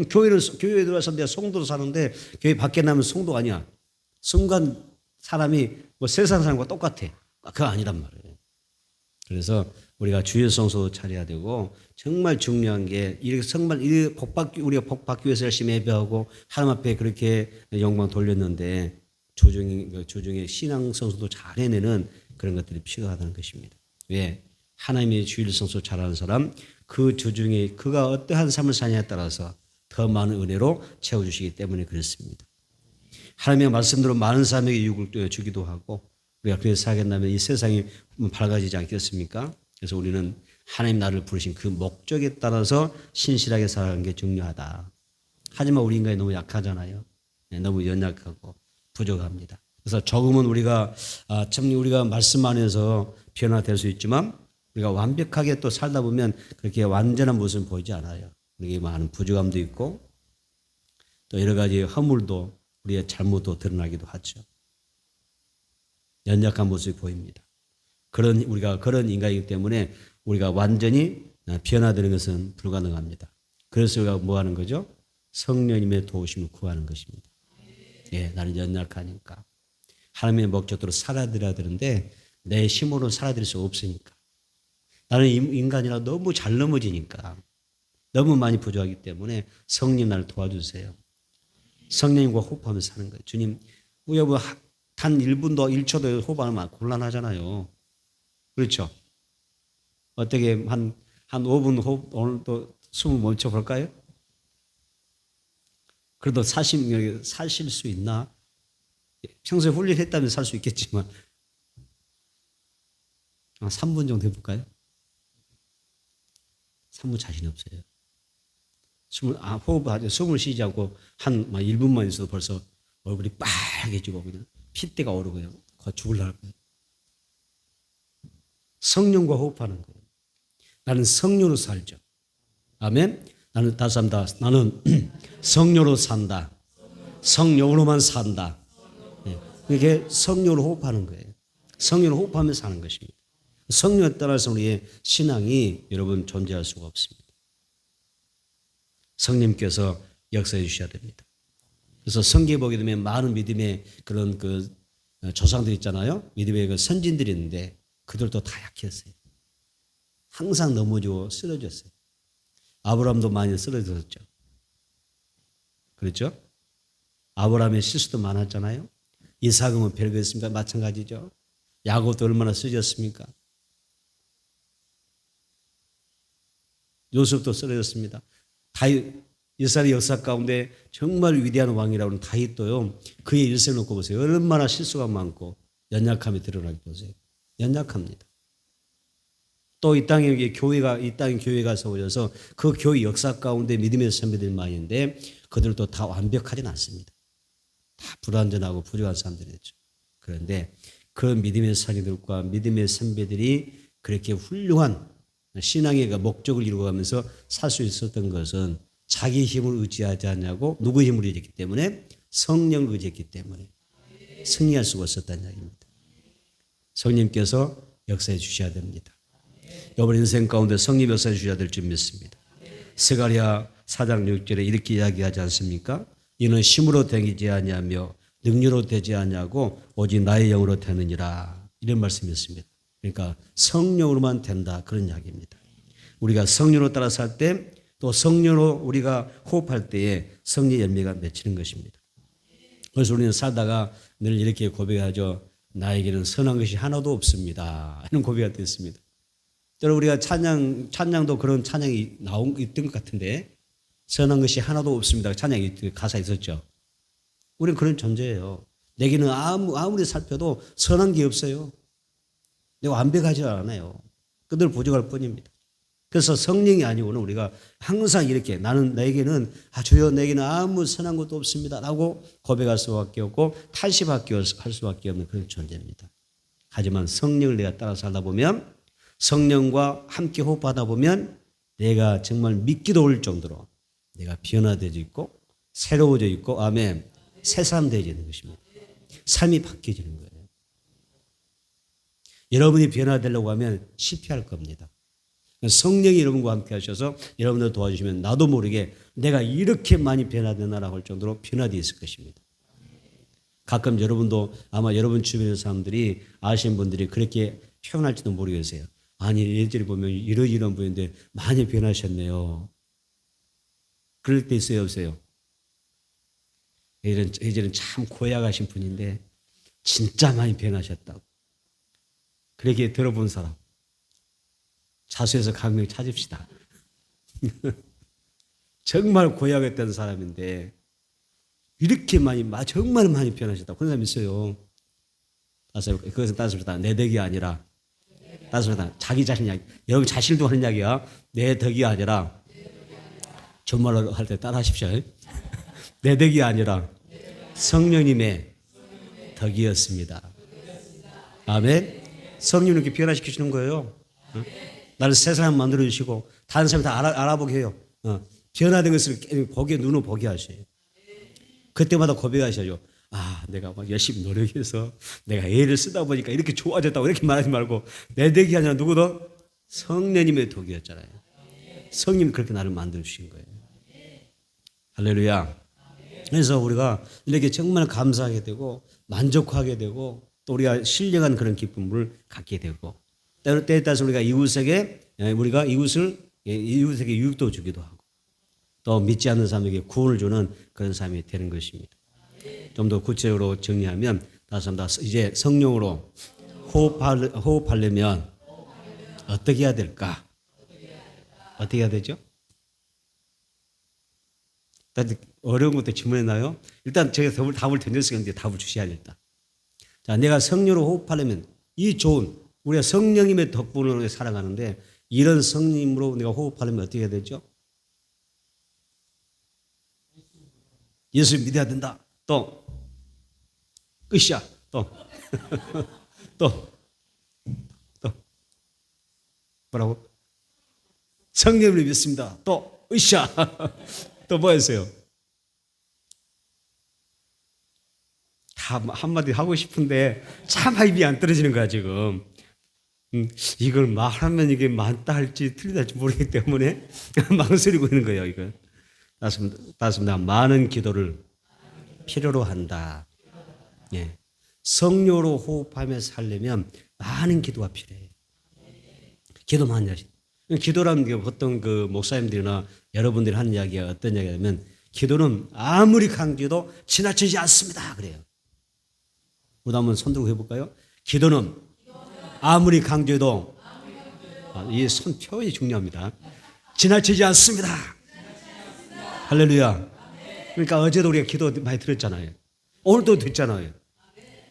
교회에 들어와서 내가 성도로 사는데 교회 밖에 나면 성도가 아니야. 순간 사람이 뭐 세상 사람과 똑같아. 그거 아니란 말이에요. 그래서 우리가 주일 성수 차려야 되고 정말 중요한 게 이렇게 정말 우리가 복 받기 위해서 열심히 예배하고 하나님 앞에 그렇게 영광 돌렸는데 주중에 신앙 성수도 잘 해내는 그런 것들이 필요하다는 것입니다. 왜? 하나님의 주일 성수 잘하는 사람 그 주중에 그가 어떠한 삶을 사냐에 따라서 더 많은 은혜로 채워주시기 때문에 그렇습니다. 하나님의 말씀대로 많은 사람에게 유익을 주기도 하고 우리가 그렇게 살아간다면 이 세상이 밝아지지 않겠습니까? 그래서 우리는 하나님 나를 부르신 그 목적에 따라서 신실하게 살아가는 게 중요하다. 하지만 우리 인간이 너무 약하잖아요. 너무 연약하고 부족합니다. 그래서 조금은 우리가 말씀 안에서 변화될 수 있지만 우리가 완벽하게 또 살다 보면 그렇게 완전한 모습은 보이지 않아요. 우리에게 많은 부족함도 있고 또 여러 가지 허물도 우리의 잘못도 드러나기도 하죠. 연약한 모습이 보입니다. 우리가 그런 인간이기 때문에 우리가 완전히 변화되는 것은 불가능합니다. 그래서 우리가 뭐 하는 거죠? 성령님의 도우심을 구하는 것입니다. 예, 나는 연약하니까. 하나님의 목적대로 살아드려야 되는데 내 힘으로 살아드릴 수 없으니까. 나는 인간이라 너무 잘 넘어지니까. 너무 많이 부족하기 때문에 성령 나를 도와주세요. 성령님과 호흡하며 사는 거예요. 주님, 우리 뭐 단 1분도 1초도 호흡하면 곤란하잖아요. 그렇죠? 어떻게 한 5분 호흡 오늘 또 숨을 멈춰 볼까요? 그래도 사실 수 있나? 평소에 훈련했다면 살 수 있겠지만 3분 정도 해볼까요? 3분 자신 없어요. 숨을 쉬지 않고 한 1분만 있어도 벌써 얼굴이 빨개지고 그냥 핏대가 오르고 그냥 죽을라 할 거예요. 성령과 호흡하는 거예요. 나는 성령으로 살죠. 아멘. 나는 다시 한다. 나는 성령으로 산다. 성령으로만 산다. 네. 이게 성령으로 호흡하는 거예요. 성령으로 호흡하면서 사는 것입니다. 성령에 따라서 우리의 신앙이 여러분 존재할 수가 없습니다. 성령님께서 역사해 주셔야 됩니다. 그래서 성경에 보게 되면 많은 믿음의 그런 조상들 있잖아요. 믿음의 그 선진들이 있는데 그들도 다 약했어요. 항상 넘어지고 쓰러졌어요. 아브라함도 많이 쓰러졌죠. 그렇죠? 아브라함의 실수도 많았잖아요. 이삭은 별거였습니까? 마찬가지죠. 야곱도 얼마나 쓰러졌습니까? 요셉도 쓰러졌습니다. 다윗, 이스라엘 역사 가운데 정말 위대한 왕이라고 하는 다윗도요. 그의 일생을 놓고 보세요. 얼마나 실수가 많고 연약함이 드러나게 보세요. 연약합니다. 또 이 땅에 교회가 세워져서 그 교회 역사 가운데 믿음의 선배들이 많이 있는데 그들도 다 완벽하진 않습니다. 다 불완전하고 부족한 사람들이었죠. 그런데 그 믿음의 사기들과 믿음의 선배들이 그렇게 훌륭한 신앙의 목적을 이루어가면서 살 수 있었던 것은 자기 힘을 의지하지 않냐고 누구의 힘을 의지했기 때문에 성령을 의지했기 때문에 승리할 수가 없었다는 이야기입니다. 성령님께서 역사해 주셔야 됩니다. 여러분 인생 가운데 성령 역사해 주셔야 될 줄 믿습니다. 스가랴 4장 6절에 이렇게 이야기하지 않습니까? 이는 힘으로 되지 아니하며 능력으로 되지 아니하고 오직 나의 영으로 되느니라. 이런 말씀이었습니다. 그러니까 성령으로만 된다 그런 이야기입니다. 우리가 성령으로 따라 살 때 또 성령으로 우리가 호흡할 때에 성령의 열매가 맺히는 것입니다. 그래서 우리는 살다가 늘 이렇게 고백하죠. 나에게는 선한 것이 하나도 없습니다. 이런 고백이 됐습니다. 여러분 우리가 찬양도 그런 찬양이 있던 것 같은데 선한 것이 하나도 없습니다. 찬양이 가사 있었죠. 우리는 그런 존재예요. 내게는 아무리 살펴도 선한 게 없어요. 내가 완벽하지 않아요. 그들 부족할 뿐입니다. 그래서 성령이 아니고는 우리가 항상 이렇게 나에게는 주여 내게는 아무 선한 것도 없습니다 라고 고백할 수밖에 없고 탈시밖에 할 수밖에 없는 그런 존재입니다. 하지만 성령을 내가 따라 살다 보면 성령과 함께 호흡하다 보면 내가 정말 믿기도 어려울 정도로 내가 변화되어 있고 새로워져 있고 아멘 새 사람 되어지는 것입니다. 삶이 바뀌어지는 거예요. 여러분이 변화되려고 하면 실패할 겁니다. 성령이 여러분과 함께 하셔서 여러분들 도와주시면 나도 모르게 내가 이렇게 많이 변화되나라고 할 정도로 변화되어 있을 것입니다. 가끔 여러분도 아마 여러분 주변의 사람들이 아시는 분들이 그렇게 표현할지도 모르겠어요. 아니 예전에 보면 이런 분인데 많이 변하셨네요. 그럴 때 있어요 없어요? 예전엔 참 고약하신 분인데 진짜 많이 변하셨다고. 그렇게 들어본 사람. 자수해서 강명 찾읍시다. 정말 고약했던 사람인데 이렇게 정말 많이 변하셨다. 그런 사람 있어요. 그것은 따스럽다. 내 덕이 아니라 따스럽다. 자기 자신 이야기. 여러분 자신도 하는 이야기야. 내 덕이 아니라 정말로 할 때 따라 하십시오. 내 덕이 아니라 성령님의 덕이었습니다. 아멘. 성령님 이렇게 변화시키시는 거예요. 나를 새 사람 만들어주시고 다른 사람이 다 알아보게 해요. 변화된 것을 보게 눈으로 보게 하셔요. 그때마다 고백하셔요. 내가 막 열심히 노력해서 내가 애를 쓰다 보니까 이렇게 좋아졌다고 이렇게 말하지 말고 내 덕이 아니라 누구도 성령님의 덕이었잖아요. 성령님이 그렇게 나를 만들어주신 거예요. 할렐루야. 그래서 우리가 이렇게 정말 감사하게 되고 만족하게 되고 또 우리가 신령한 그런 기쁨을 갖게 되고 때에 따라서 우리가 이웃에게 이웃에게 유익도 주기도 하고 또 믿지 않는 사람에게 구원을 주는 그런 삶이 되는 것입니다. 좀 더 구체적으로 정리하면 이제 성령으로 호흡하려면 어떻게 해야 될까? 어떻게 해야 되죠? 어려운 것도 질문했나요? 일단 제가 답을 던졌으니까 답을 주셔야겠다. 자, 내가 성령으로 호흡하려면 이 좋은 우리가 성령님의 덕분으로 살아가는데 이런 성령으로 내가 호흡하려면 어떻게 해야 되죠? 예수 믿어야 된다. 또 끝이야. 또 또 뭐라고? 성령을 믿습니다. 또 으쌰. 또 뭐였어요? 다 한마디 하고 싶은데 참 입이 안 떨어지는 거야 지금. 이걸 말하면 이게 맞다 할지 틀리다 할지 모르기 때문에 망설이고 있는 거예요. 이거 맞습니다. 많은 기도를 필요로 한다. 예. 성령으로 호흡하며 살려면 많은 기도가 필요해요. 기도 많이 하시. 기도라는 게 보통 그 목사님들이나 여러분들이 하는 이야기가 어떤 이야기냐면 기도는 아무리 강조해도 지나치지 않습니다. 그래요. 우리 한번 손 들고 해볼까요? 기도는 아무리 강조해도 이 손 표현이 중요합니다. 지나치지 않습니다. 할렐루야. 그러니까 어제도 우리가 기도 많이 들었잖아요. 오늘도 듣잖아요.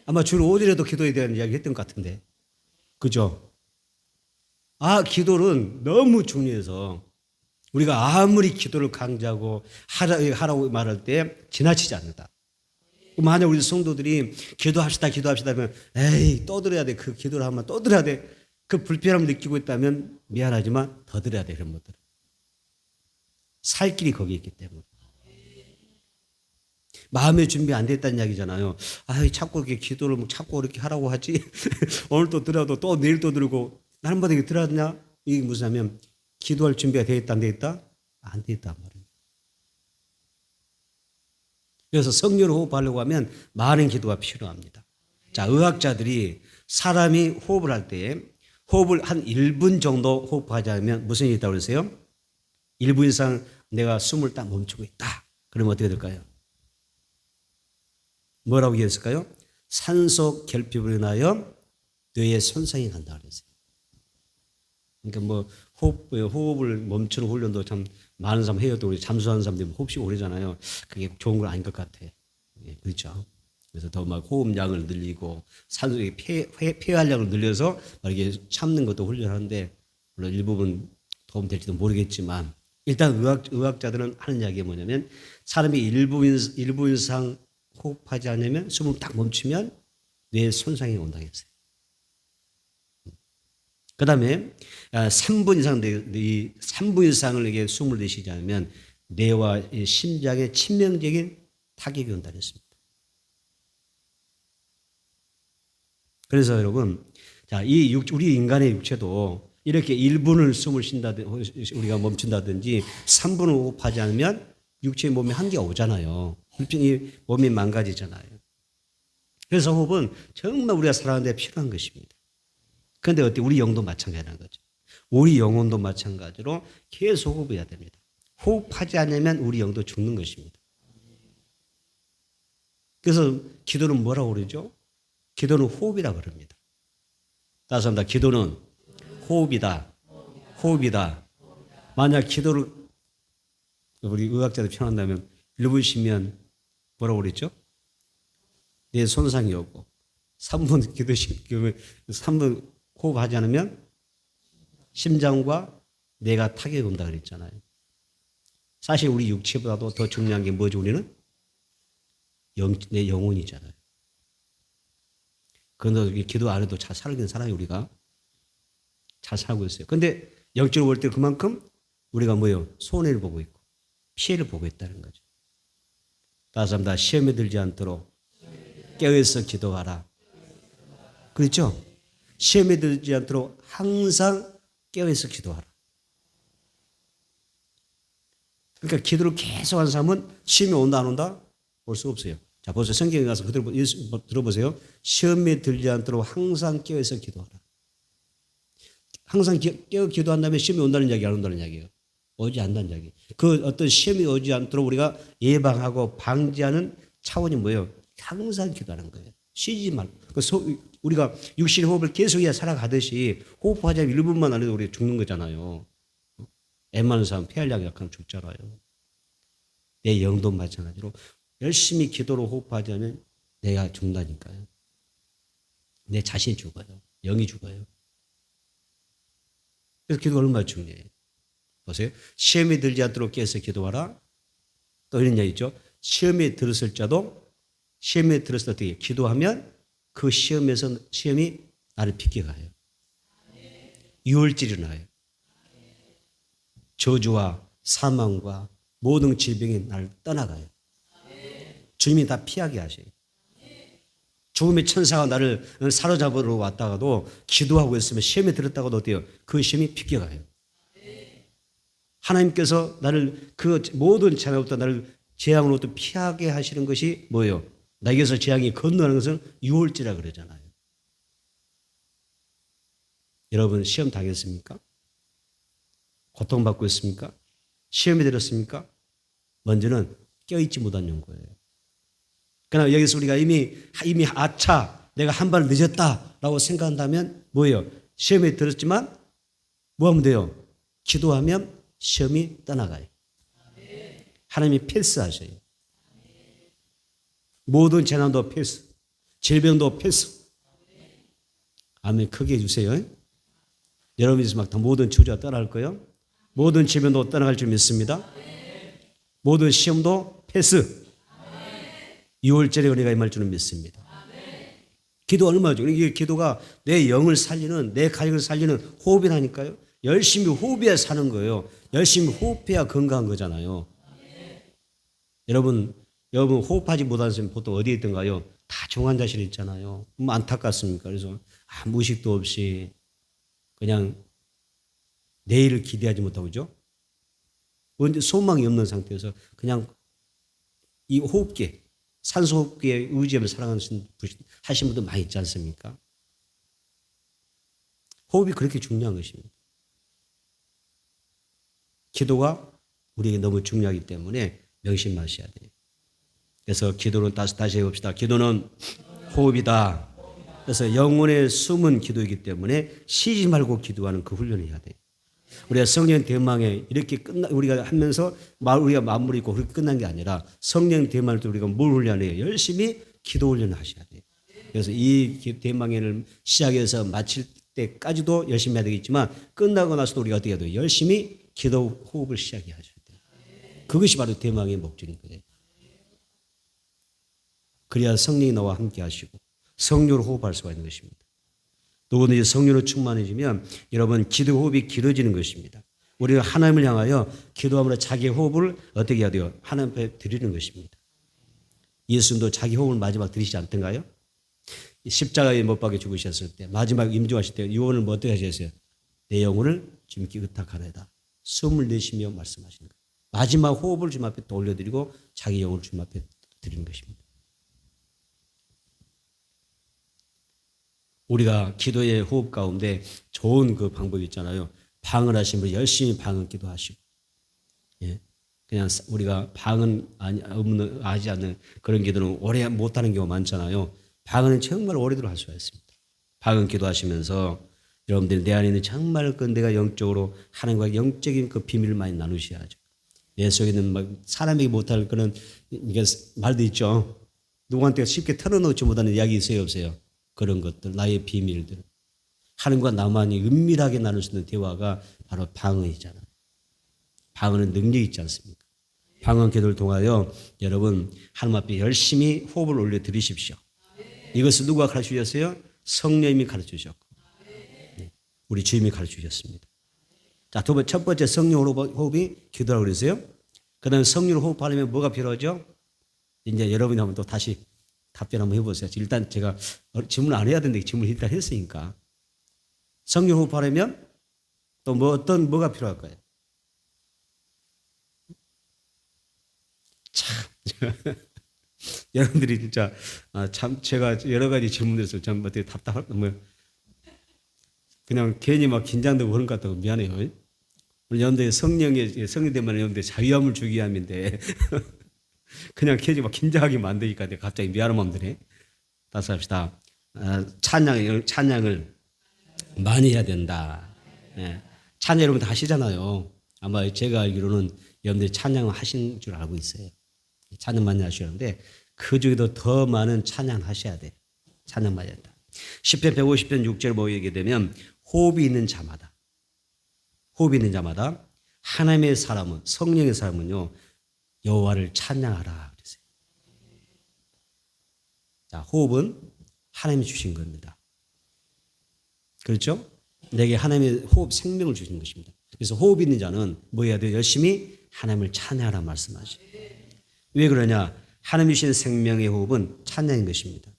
아마 주로 오전에도 기도에 대한 이야기 했던 것 같은데. 그죠? 기도는 너무 중요해서 우리가 아무리 기도를 강조하고 하라고 말할 때 지나치지 않는다. 만약 우리 성도들이 기도합시다 하면 에이 떠들어야 돼. 그 기도를 하면 떠들어야 돼. 그 불편함을 느끼고 있다면 미안하지만 더 들어야 돼. 그런 것들. 살 길이 거기 있기 때문에. 마음의 준비 안 됐다는 이야기잖아요. 자꾸 이렇게 기도를 자꾸 이렇게 하라고 하지. 오늘 또 들어도 또 내일 또 들고 나는 뭐 되게 들었냐? 이게 무슨 하면 기도할 준비가 되어 있다 안 되어 있다? 안 되어 있단 말이에요. 그래서 성령으로 호흡하려고 하면 많은 기도가 필요합니다. 자, 의학자들이 사람이 호흡을 할 때 호흡을 한 1분 정도 호흡하지 않으면 무슨 일이 있다고 그러세요? 1분 이상 내가 숨을 딱 멈추고 있다. 그러면 어떻게 될까요? 뭐라고 얘기했을까요? 산소 결핍으로 인하여 뇌에 손상이 간다고 그랬어요. 그러니까 뭐 호흡을 멈추는 훈련도 참 많은 사람 해요. 또 우리 잠수하는 사람들이 호흡이 오래잖아요. 그게 좋은 건 아닌 것 같아. 예, 그렇죠. 그래서 더 막 호흡량을 늘리고 산소의 폐활량을 늘려서 이렇게 참는 것도 훈련하는데 물론 일부분 도움 될지도 모르겠지만 일단 의학자들은 하는 이야기가 뭐냐면 사람이 1분 이상 호흡하지 않으면 숨을 딱 멈추면 뇌에 손상이 온다고 했어요. 그 다음에 3분 이상을 이게 숨을 내쉬지 않으면 뇌와 심장에 치명적인 타격이 온다고 했습니다. 그래서 여러분, 우리 인간의 육체도 이렇게 1분을 숨을 쉰다든지 우리가 멈춘다든지 3분을 호흡하지 않으면 육체의 몸에 한계가 오잖아요. 불편히 몸이 망가지잖아요. 그래서 호흡은 정말 우리가 살아가는 데 필요한 것입니다. 그런데 어때? 우리 영도 마찬가지라는 거죠. 우리 영혼도 마찬가지로 계속 호흡해야 됩니다. 호흡하지 않으면 우리 영도 죽는 것입니다. 그래서 기도는 뭐라고 그러죠? 기도는 호흡이라고 그럽니다. 다시 한번 기도는 호흡이다. 호흡이다. 만약 기도를 우리 의학자들 표현한다면 1분 쉬면 뭐라고 그랬죠? 내 손상이 오고 3분 기도시키면 3분 호흡하지 않으면 심장과 뇌가 타격이 온다 그랬잖아요. 사실 우리 육체보다도 더 중요한 게 뭐죠? 우리는 내 영혼이잖아요. 그런데 기도 안 해도 잘 살고 있는 사람이 우리가 잘 살고 있어요. 그런데 영적으로 볼 때 그만큼 우리가 뭐예요? 손해를 보고 있고 피해를 보고 있다는 거죠. 다시 한번 시험에 들지 않도록 깨어있어 기도하라. 그렇죠? 시험에 들지 않도록 항상 깨어있어 기도하라. 그러니까 기도를 계속하는 사람은 시험에 온다 안 온다? 볼 수 없어요. 자, 보세요. 성경에 가서 그대로 들어보세요. 시험에 들지 않도록 항상 깨어있어 기도하라. 항상 깨어 기도한다면 시험에 온다는 이야기 안 온다는 이야기예요. 오지 않는다는 이야기. 그 어떤 시험이 오지 않도록 우리가 예방하고 방지하는 차원이 뭐예요? 항상 기도하는 거예요. 쉬지 말고. 우리가 육신의 호흡을 계속해야 살아가듯이 호흡하자 1분만 안 해도 우리 죽는 거잖아요. 애 많은 사람 폐활량이 약하면 죽잖아요. 내 영도 마찬가지로 열심히 기도로 호흡하지 않으면 내가 죽는다니까요. 내 자신이 죽어요. 영이 죽어요. 그래서 기도가 얼마나 중요해요. 보세요. 시험에 들지 않도록 깨서 기도하라. 또 이런 얘기 있죠. 시험에 들었을 자도 시험에 들었을 때 기도하면 그 시험이 나를 비켜가요. 유월절이 나요. 저주와 사망과 모든 질병이 나를 떠나가요. 주님이 다 피하게 하셔요. 죽음의 천사가 나를 사로잡으러 왔다가도 기도하고 있으면 시험에 들었다가도 어때요? 그 시험이 비껴가요. 하나님께서 나를 그 모든 재앙으로부터 나를 재앙으로부터 피하게 하시는 것이 뭐예요? 나에게서 재앙이 건너는 것은 유월절이라 그러잖아요. 여러분 시험 당했습니까? 고통받고 있습니까? 시험에 들었습니까? 먼저는 껴있지 못한 거예요. 그러나 여기서 우리가 이미 아차 내가 한 발 늦었다라고 생각한다면 뭐예요? 시험에 들었지만 뭐 하면 돼요? 기도하면 시험이 떠나가요. 하나님이 패스하셔요. 모든 재난도 패스, 질병도 패스. 아멘. 크게 해주세요. 여러분이 막 모든 주저가 떠날 거예요. 모든 질병도 떠나갈 줄 믿습니다. 모든 시험도 패스. 6월절에 은혜가 임할 줄은 믿습니다. 기도 얼마나 좋아요. 이게 기도가 내 영을 살리는, 내 가족을 살리는 호흡이라니까요. 열심히 호흡해야 사는 거예요. 열심히 호흡해야 건강한 거잖아요. 여러분 호흡하지 못하는 사람이 보통 어디에 있던가요? 다 중환자실에 있잖아요. 안타깝습니까? 그래서 아무 의식도 없이 그냥 내일을 기대하지 못하고 그죠? 소망이 없는 상태에서 그냥 이 호흡기, 산소호흡기에 의지하면서 살아가신 분들 많이 있지 않습니까? 호흡이 그렇게 중요한 것입니다. 기도가 우리에게 너무 중요하기 때문에 명심하셔야 돼요. 그래서 기도는 다시 해봅시다. 기도는 호흡이다. 그래서 영혼의 숨은 기도이기 때문에 쉬지 말고 기도하는 그 훈련을 해야 돼요. 우리가 성령 대망에 이렇게 우리가 하면서 우리가 마무리 있고 그렇게 끝난 게 아니라 성령 대망을 때 우리가 뭘 훈련해요? 열심히 기도 훈련을 하셔야 돼요. 그래서 이 대망회를 시작해서 마칠 때까지도 열심히 해야 되겠지만 끝나고 나서도 우리가 어떻게 해야 돼요? 열심히 기도 호흡을 시작해야 하셔야 돼요. 그것이 바로 대망의 목적인 거예요. 그래야 성령이 나와 함께 하시고 성령으로 호흡할 수가 있는 것입니다. 누구든지 성령으로 충만해지면 여러분 기도 호흡이 길어지는 것입니다. 우리가 하나님을 향하여 기도함으로 자기 호흡을 어떻게 해야 돼요? 하나님 앞에 드리는 것입니다. 예수님도 자기 호흡을 마지막 드리지 않던가요? 십자가에 못 박혀 죽으셨을 때 마지막 임종하실 때 유언을 뭐 어떻게 하셨어요? 내 영혼을 주님께 의탁하려다. 숨을 내쉬며 말씀하시는 거예요. 마지막 호흡을 주님 앞에 또 올려드리고 자기 영혼을 주님 앞에 드리는 것입니다. 우리가 기도의 호흡 가운데 좋은 그 방법이 있잖아요. 방언 하시는 분 열심히 방언 기도하시고, 예. 그냥 우리가 방언 하지 않는 그런 기도는 오래 못하는 경우가 많잖아요. 방언은 정말 오래도록 할 수가 있습니다. 방언 기도하시면서 여러분들이 내 안에 있는 정말 그 내가 영적으로 하나님과 영적인 그 비밀을 많이 나누셔야죠. 내 속에 있는 막 사람에게 못할 그런 이게 말도 있죠. 누구한테 쉽게 털어놓지 못하는 이야기 있어요, 없어요? 그런 것들, 나의 비밀들. 하나님과 나만이 은밀하게 나눌 수 있는 대화가 바로 방언이잖아요. 방언은 능력이 있지 않습니까? 방언 기도를 통하여 여러분 하나님 앞에 열심히 호흡을 올려드리십시오. 이것을 누가 가르쳐주셨어요? 성령님이 가르쳐주셨고 우리 주님이 가르쳐주셨습니다. 자, 첫 번째 성령 호흡이 기도라고 그랬어요. 그 다음에 성령 호흡하려면 뭐가 필요하죠? 이제 여러분이 한번 또 다시 답변 한번 해보세요. 일단 제가 질문 안 해야 되는데 질문 일단 했으니까. 성령 호흡하려면 또 뭐가 필요할까요? 참, 여러분들이 진짜 참 제가 여러 가지 질문에서 참 어떻게 답답할 뭐 그냥 괜히 막 긴장되고 그런 것 같다고 미안해요. 여러분들 성령 되면 여러분들 자유함을 주기 위함인데 그냥 계속 막 긴장하게 만드니까 내가 갑자기 미안한 마음 드네. 다시 합시다. 찬양을 많이 해야 된다. 예. 찬양 여러분 다 하시잖아요. 아마 제가 알기로는 여러분들이 찬양 하신 줄 알고 있어요. 찬양 많이 하시는데 그 중에도 더 많은 찬양 하셔야 돼. 찬양 많이 한다. 10편 150편 6절 보게 되면 호흡이 있는 자마다 하나님의 사람은 성령의 사람은요 여호와를 찬양하라 그랬어요. 자, 호흡은 하나님이 주신 겁니다. 그렇죠? 내게 하나님의 호흡 생명을 주신 것입니다. 그래서 호흡 있는 자는 뭐 해야 돼요? 열심히 하나님을 찬양하라 말씀하죠. 왜 그러냐? 하나님이 주신 생명의 호흡은 찬양인 것입니다.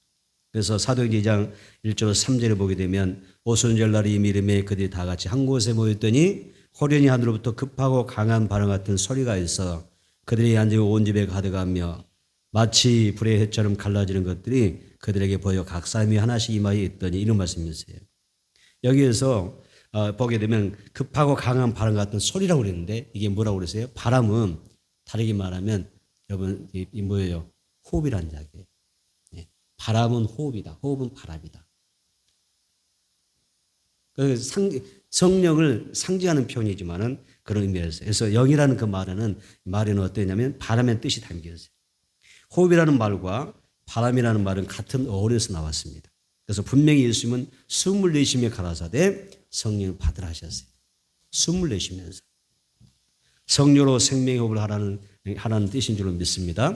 그래서 사도행전 2장 1절 3절을 보게 되면 오순절날이 이미 이름에 그들이 다 같이 한 곳에 모였더니 호련히 하늘로부터 급하고 강한 바람 같은 소리가 있어 그들이 앉아 온 집에 가득하며 마치 불의 햇처럼 갈라지는 것들이 그들에게 보여 각 사람이 하나씩 이마에 있더니 이런 말씀이세요. 여기에서 보게 되면 급하고 강한 바람 같은 소리라고 그랬는데 이게 뭐라고 그랬어요? 바람은 다르게 말하면 여러분 이 뭐예요? 호흡이라는 이야기예요. 바람은 호흡이다. 호흡은 바람이다. 성령을 상징하는 표현이지만은 그런 의미였어요. 그래서 영이라는 그 말에는 어떠냐면 바람의 뜻이 담겨 있어요. 호흡이라는 말과 바람이라는 말은 같은 어원에서 나왔습니다. 그래서 분명히 예수님은 숨을 내쉬며 가라사대 성령을 받으라 하셨어요. 숨을 내쉬면서 성령으로 생명의 호흡을 하라는 뜻인 줄로 믿습니다.